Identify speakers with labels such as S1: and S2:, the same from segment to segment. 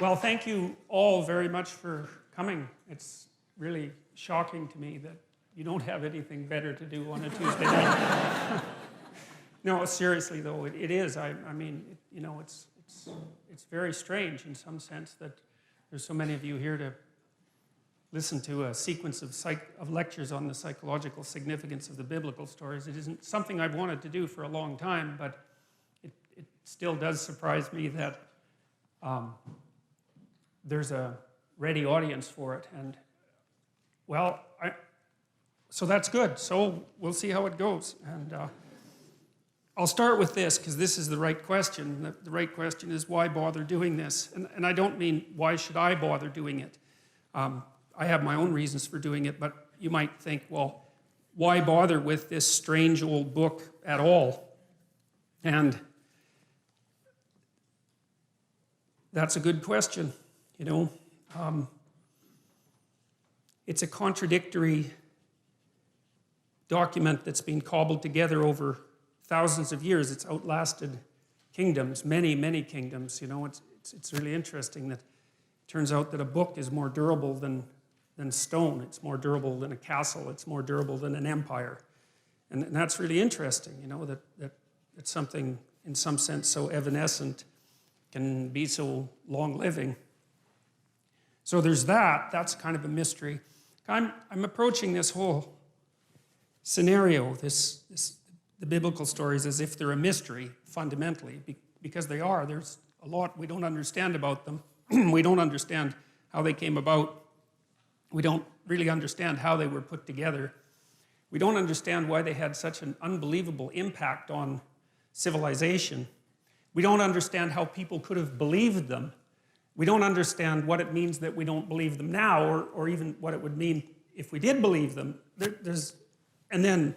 S1: Well, thank you all very much for coming. It's really shocking to me that you don't have anything better to do on a Tuesday night. No, seriously though, it is. I mean, you know, it's very strange in some sense that there's so many of you here to listen to a sequence of lectures on the psychological significance of the biblical stories. It isn't something I've wanted to do for a long time, but it still does surprise me that there's a ready audience for it. And, well, so that's good. So we'll see how it goes. And I'll start with this, because this is the right question. The right question is, why bother doing this? And I don't mean, why should I bother doing it? I have my own reasons for doing it, but you might think, well, why bother with this strange old book at all? And that's a good question, you know. It's a contradictory document that's been cobbled together over thousands of years. It's outlasted kingdoms, many, many kingdoms. You know, it's really interesting that it turns out that a book is more durable than stone. It's more durable than a castle. It's more durable than an empire. And that's really interesting, you know, that something in some sense so evanescent can be so long-living. So there's that. That's kind of a mystery. I'm approaching this whole scenario, the biblical stories, as if they're a mystery, fundamentally, because they are. There's a lot we don't understand about them. We don't understand how they came about. We don't really understand how they were put together. We don't understand why they had such an unbelievable impact on civilization. We don't understand how people could have believed them. We don't understand what it means that we don't believe them now, or even what it would mean if we did believe them. And then,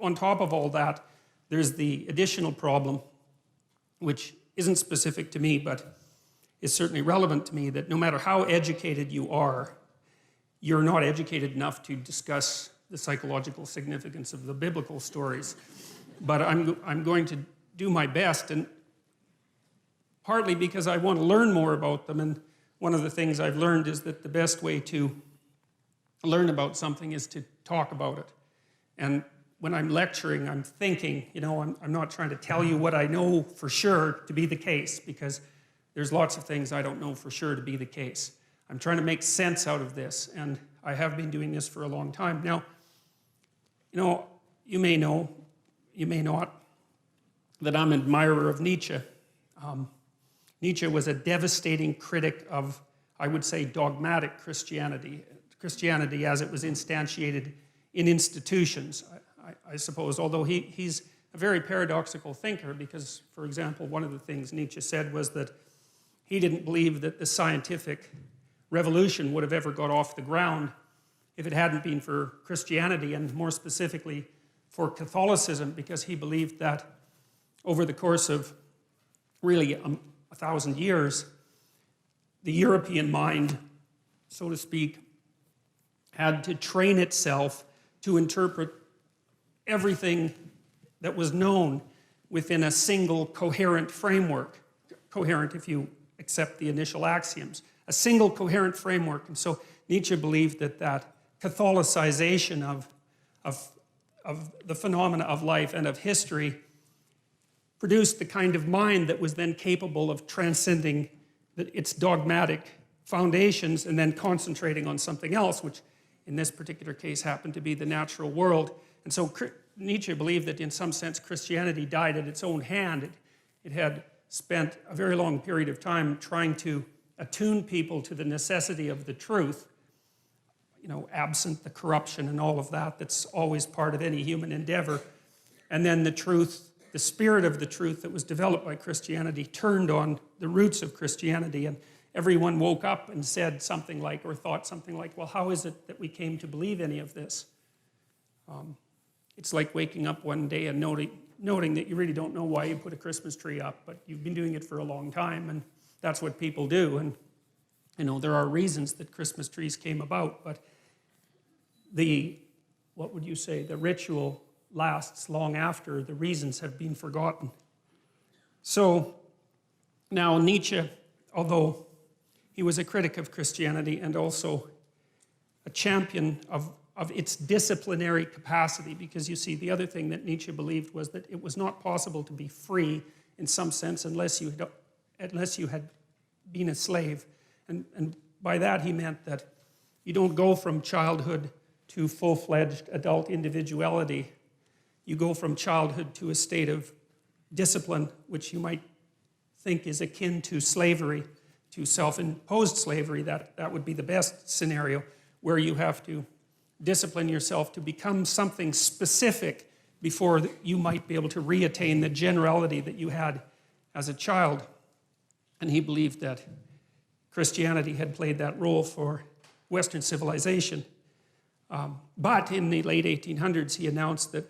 S1: on top of all that, there's the additional problem, which isn't specific to me, but is certainly relevant to me, that no matter how educated you are, you're not educated enough to discuss the psychological significance of the biblical stories. But I'm going to do my best, and partly because I want to learn more about them. And one of the things I've learned is that the best way to learn about something is to talk about it. And when I'm lecturing, I'm thinking, you know, I'm not trying to tell you what I know for sure to be the case, because there's lots of things I don't know for sure to be the case. I'm trying to make sense out of this, and I have been doing this for a long time. Now, you know, you may not, that I'm an admirer of Nietzsche. Nietzsche was a devastating critic of, I would say, dogmatic Christianity as it was instantiated in institutions, I suppose, although he's a very paradoxical thinker, because, for example, one of the things Nietzsche said was that he didn't believe that the scientific revolution would have ever got off the ground if it hadn't been for Christianity, and more specifically for Catholicism, because he believed that over the course of really 1,000 years, the European mind, so to speak, had to train itself to interpret everything that was known within a single coherent framework. Coherent if you accept the initial axioms. A single coherent framework. And so Nietzsche believed that Catholicization of the phenomena of life and of history produced the kind of mind that was then capable of transcending its dogmatic foundations and then concentrating on something else, which in this particular case happened to be the natural world. And so Nietzsche believed that in some sense Christianity died at its own hand. It had spent a very long period of time trying to attune people to the necessity of the truth, you know, absent the corruption and all of that that's always part of any human endeavor. And then the truth, the spirit of the truth that was developed by Christianity turned on the roots of Christianity, and everyone woke up and said something like, or thought something like, well, how is it that we came to believe any of this? It's like waking up one day and noting that you really don't know why you put a Christmas tree up, but you've been doing it for a long time, and that's what people do. And, you know, there are reasons that Christmas trees came about, but what would you say, the ritual lasts long after the reasons have been forgotten. So now Nietzsche, although he was a critic of Christianity and also a champion of its disciplinary capacity, because you see, the other thing that Nietzsche believed was that it was not possible to be free in some sense unless you had been a slave. And by that he meant that you don't go from childhood to full-fledged adult individuality. You go from childhood to a state of discipline, which you might think is akin to slavery, to self-imposed slavery. That would be the best scenario, where you have to discipline yourself to become something specific before you might be able to reattain the generality that you had as a child. And he believed that Christianity had played that role for Western civilization. But in the late 1800s, he announced that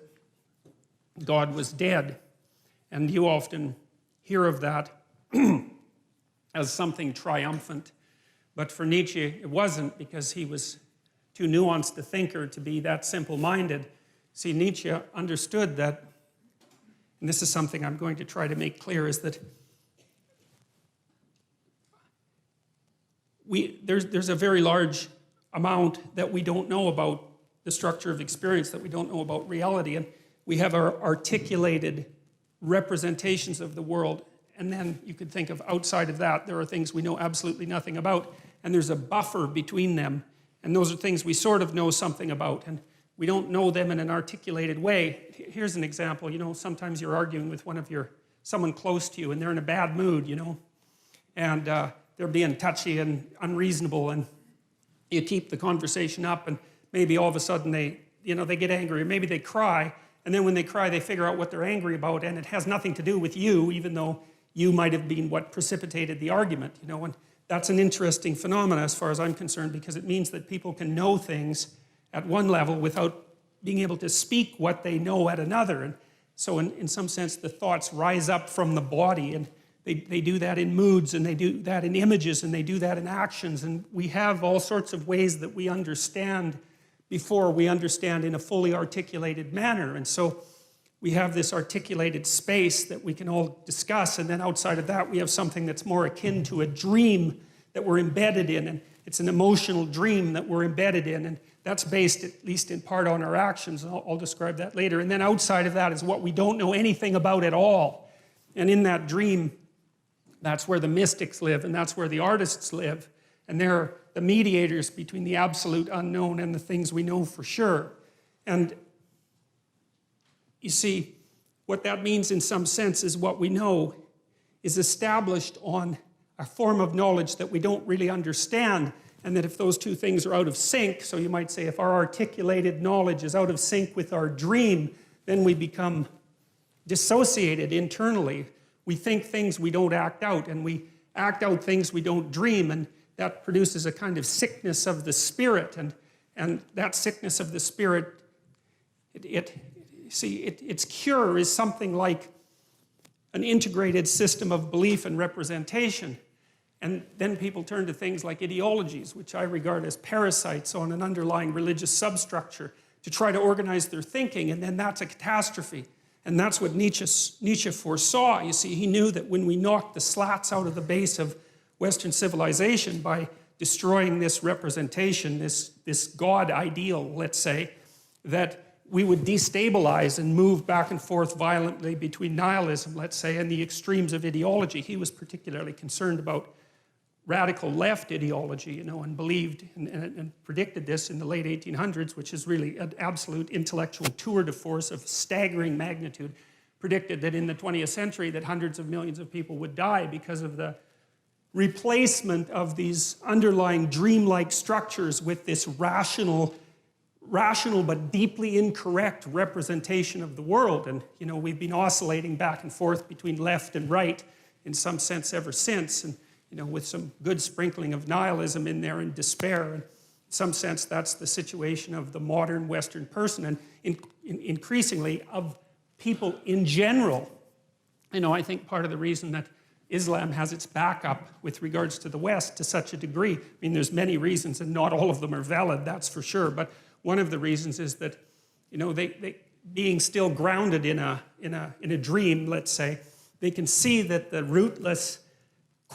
S1: God was dead. And you often hear of that as something triumphant. But for Nietzsche, it wasn't, because he was too nuanced a thinker to be that simple-minded. See, Nietzsche understood that, and this is something I'm going to try to make clear, is that there's a very large amount that we don't know about the structure of experience, that we don't know about reality, and we have our articulated representations of the world, and then you could think of outside of that, there are things we know absolutely nothing about, and there's a buffer between them, and those are things we sort of know something about, and we don't know them in an articulated way. Here's an example. Sometimes you're arguing with someone close to you, and they're in a bad mood, and they're being touchy and unreasonable, and you keep the conversation up, and maybe all of a sudden they get angry, or maybe they cry, and then when they cry, they figure out what they're angry about, and it has nothing to do with you, even though you might have been what precipitated the argument, and that's an interesting phenomenon as far as I'm concerned, because it means that people can know things at one level without being able to speak what they know at another. And so in some sense, the thoughts rise up from the body, and they do that in moods, and they do that in images, and they do that in actions. And we have all sorts of ways that we understand before we understand in a fully articulated manner. And so we have this articulated space that we can all discuss, and then outside of that, we have something that's more akin to a dream that we're embedded in, and it's an emotional dream that we're embedded in, and that's based, at least in part, on our actions, and I'll describe that later. And then outside of that is what we don't know anything about at all. And in that dream, that's where the mystics live, and that's where the artists live, and they're the mediators between the absolute unknown and the things we know for sure. And you see, what that means in some sense is what we know is established on a form of knowledge that we don't really understand, and that if those two things are out of sync, so you might say if our articulated knowledge is out of sync with our dream, then we become dissociated internally. We think things we don't act out, and we act out things we don't dream, and that produces a kind of sickness of the spirit, and that sickness of the spirit, its cure is something like an integrated system of belief and representation. And then people turn to things like ideologies, which I regard as parasites on an underlying religious substructure, to try to organize their thinking, and then that's a catastrophe. And that's what Nietzsche foresaw. You see, he knew that when we knocked the slats out of the base of Western civilization by destroying this representation, this God ideal, let's say, that we would destabilize and move back and forth violently between nihilism, let's say, and the extremes of ideology. He was particularly concerned about radical left ideology, and believed and predicted this in the late 1800s, which is really an absolute intellectual tour de force of staggering magnitude. Predicted that in the 20th century that hundreds of millions of people would die because of the replacement of these underlying dreamlike structures with this rational but deeply incorrect representation of the world. And we've been oscillating back and forth between left and right in some sense ever since, and with some good sprinkling of nihilism in there and despair. And in some sense, that's the situation of the modern Western person, and increasingly of people in general. I think part of the reason that Islam has its backup with regards to the West to such a degree, there's many reasons, and not all of them are valid, that's for sure, but one of the reasons is that, they being still grounded in a dream, let's say, they can see that the rootless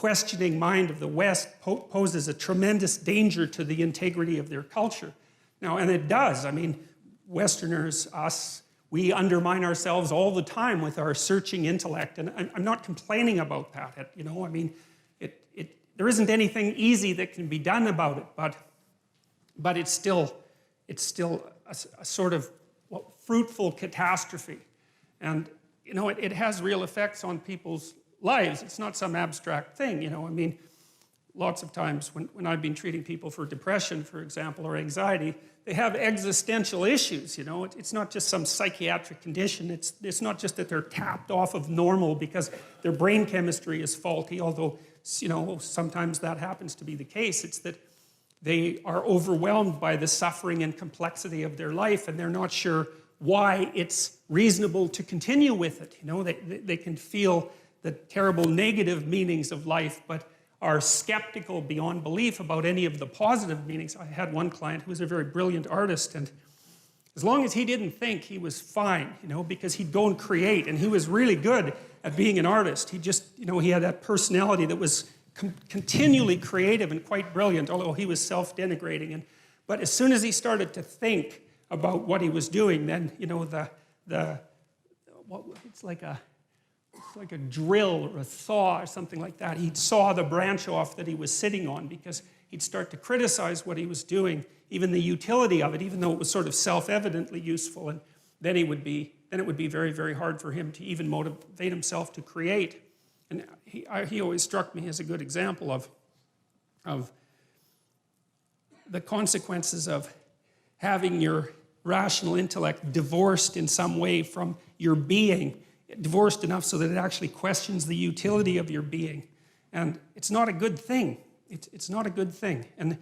S1: questioning mind of the West poses a tremendous danger to the integrity of their culture. Now, and it does. I mean, Westerners, us, we undermine ourselves all the time with our searching intellect, and I'm not complaining about that. You know, I mean, there isn't anything easy that can be done about it, but it's still a sort of fruitful catastrophe, and you know, it has real effects on people's lives. It's not some abstract thing. You know, I mean, lots of times when I've been treating people for depression, for example, or anxiety, they have existential issues, you know. It's not just some psychiatric condition. It's not just that they're tapped off of normal because their brain chemistry is faulty, although, you know, sometimes that happens to be the case. It's that they are overwhelmed by the suffering and complexity of their life, and they're not sure why it's reasonable to continue with it. You know, they can feel the terrible negative meanings of life, but are skeptical beyond belief about any of the positive meanings. I had one client who was a very brilliant artist, and as long as he didn't think, he was fine, you know, because he'd go and create, and he was really good at being an artist. He just, you know, he had that personality that was continually creative and quite brilliant, although he was self-denigrating. But as soon as he started to think about what he was doing, then, you know, it's like a drill or a saw or something like that. He'd saw the branch off that he was sitting on, because he'd start to criticize what he was doing, even the utility of it, even though it was sort of self-evidently useful. And then it would be very, very hard for him to even motivate himself to create. And he always struck me as a good example of the consequences of having your rational intellect divorced in some way from your being, divorced enough so that it actually questions the utility of your being. And it's not a good thing. It's not a good thing. And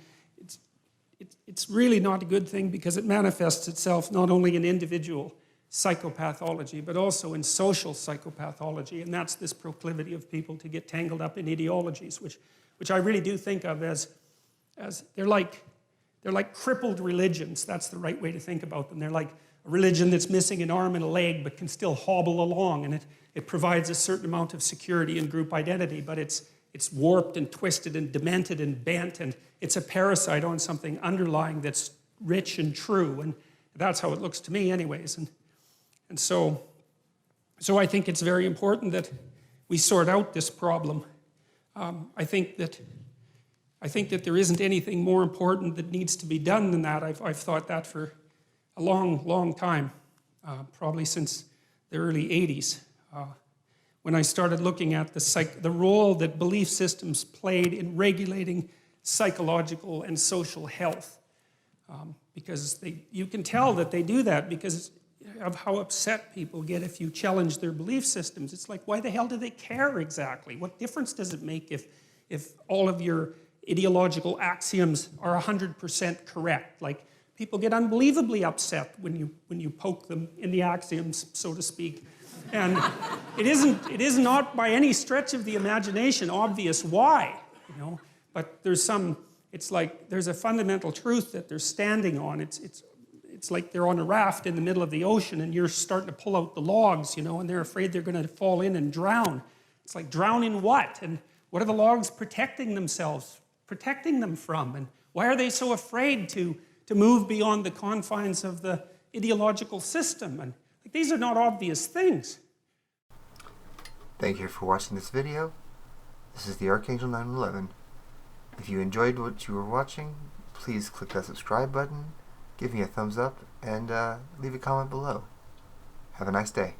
S1: it's really not a good thing, because it manifests itself not only in individual psychopathology, but also in social psychopathology. And that's this proclivity of people to get tangled up in ideologies, which I really do think of as they're like crippled religions. That's the right way to think about them. They're like a religion that's missing an arm and a leg but can still hobble along, and it provides a certain amount of security and group identity, but it's warped and twisted and demented and bent, and it's a parasite on something underlying that's rich and true, and that's how it looks to me anyways. And so I think it's very important that we sort out this problem. I think that there isn't anything more important that needs to be done than that. I've thought that for a long, long time, probably since the early 80s, when I started looking at the role that belief systems played in regulating psychological and social health. Because you can tell that they do that because of how upset people get if you challenge their belief systems. It's like, why the hell do they care exactly? What difference does it make if all of your ideological axioms are 100% correct? Like, people get unbelievably upset when you poke them in the axioms, so to speak. And it is not by any stretch of the imagination obvious why, you know. But it's like there's a fundamental truth that they're standing on. It's like they're on a raft in the middle of the ocean, and you're starting to pull out the logs, you know, and they're afraid they're going to fall in and drown. It's like, drown in what? And what are the logs protecting them from? And why are they so afraid to move beyond the confines of the ideological system? And like, these are not obvious things.
S2: Thank you for watching this video. This is the Archangel 911. If you enjoyed what you were watching, please click that subscribe button, give me a thumbs up, and leave a comment below. Have a nice day.